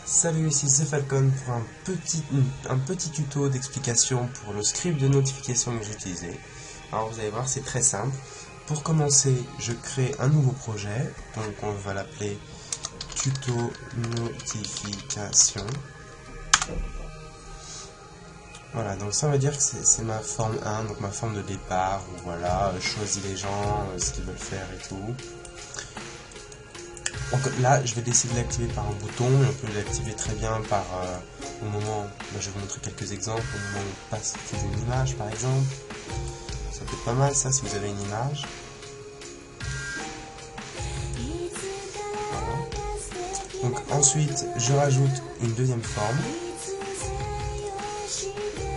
Salut, ici c'est Falcon pour un petit tuto d'explication pour le script de notification que j'ai utilisé. Alors vous allez voir, c'est très simple. Pour commencer, je crée un nouveau projet, donc on va l'appeler tuto notification. Voilà, donc ça veut dire que c'est ma forme 1, donc ma forme de départ, où voilà, je choisis les gens, ce qu'ils veulent faire et tout. Donc là, je vais décider de l'activer par un bouton, mais on peut l'activer très bien par au moment, je vais vous montrer quelques exemples, au moment où on passe sous une image par exemple. Ça peut être pas mal ça si vous avez une image. Voilà. Donc ensuite, je rajoute une deuxième forme.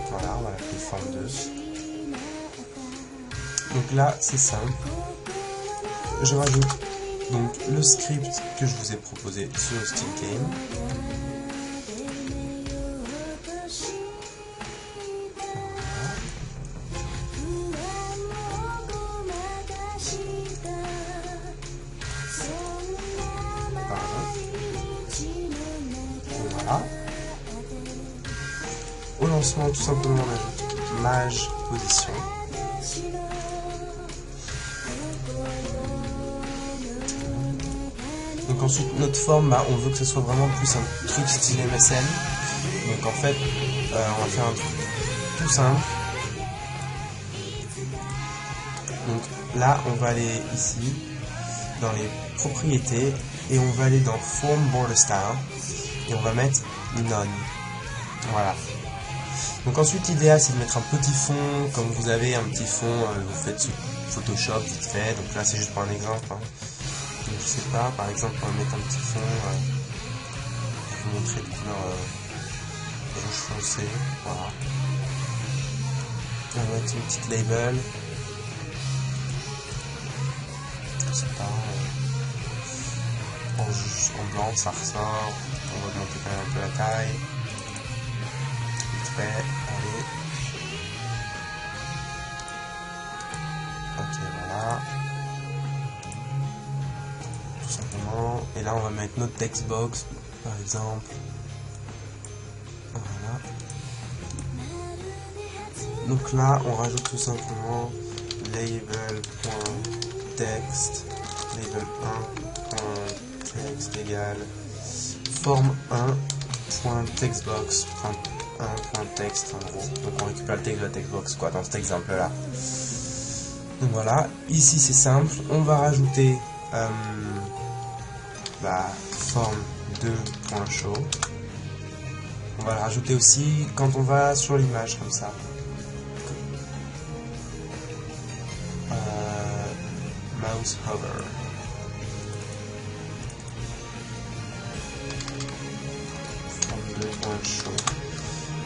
Voilà, on va l'appeler forme 2. Donc là, c'est simple. Je rajoute donc le script que je vous ai proposé sur SteamGame. Voilà. Au lancement, tout simplement, on ajoute mage position. Donc ensuite, notre forme, on veut que ce soit vraiment plus un truc style MSN. Donc en fait, on va faire un truc tout simple. Donc là, on va aller ici, dans les propriétés, et on va aller dans Form Border Style, et on va mettre None. Voilà. Donc ensuite, l'idéal, c'est de mettre un petit fond, comme vous avez un petit fond, vous faites sous Photoshop vite fait. Donc là, c'est juste pour un exemple. Donc, je sais pas, par exemple, on va mettre un petit fond, pour vous montrer des couleurs rouge foncé. Voilà. On va mettre une petite label. Je sais pas, en blanc, ça ressort. On va augmenter quand même un peu la taille. Vite fait, allez. Ok, voilà. Tout simplement. Et là, on va mettre notre textbox, par exemple. Voilà. Donc là, on rajoute tout simplement label.text, label1.text égale forme 1.textbox.1.text en gros. Donc on récupère le texte de la textbox quoi dans cet exemple là. Donc voilà, ici c'est simple, on va rajouter forme 2.show. On va le rajouter aussi quand on va sur l'image comme ça. Mouse hover. Forme 2.show.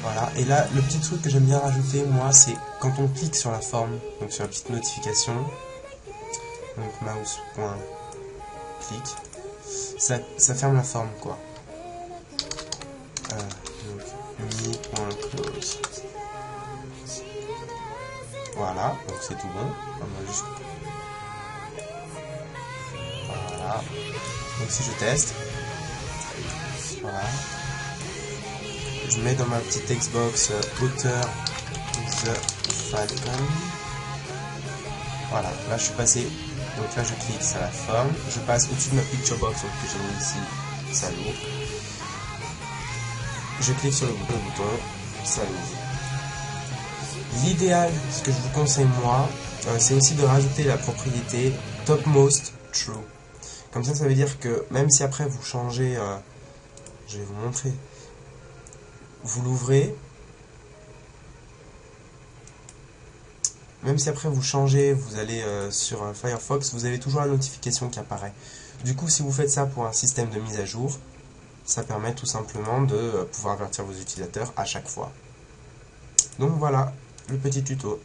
Voilà, et là le petit truc que j'aime bien rajouter moi c'est quand on clique sur la forme, donc sur la petite notification, donc mouse.click, ça ferme la forme quoi. Donc mi.close. Voilà, donc c'est tout bon. On va juste... Voilà. Donc si je teste, voilà. Je mets dans ma petite Xbox auteur The Falcon. Voilà, là je suis passé. Donc là je clique sur la forme. Je passe au-dessus de ma picture box donc, que j'ai mis ici. Ça l'ouvre. Je clique sur le bouton, ça l'ouvre. L'idéal, ce que je vous conseille moi, c'est aussi de rajouter la propriété topmost true. Comme ça veut dire que même si après vous changez, je vais vous montrer, vous l'ouvrez, même si après vous changez, vous allez sur Firefox, vous avez toujours la notification qui apparaît. Du coup, si vous faites ça pour un système de mise à jour, ça permet tout simplement de pouvoir avertir vos utilisateurs à chaque fois. Donc voilà, le petit tuto.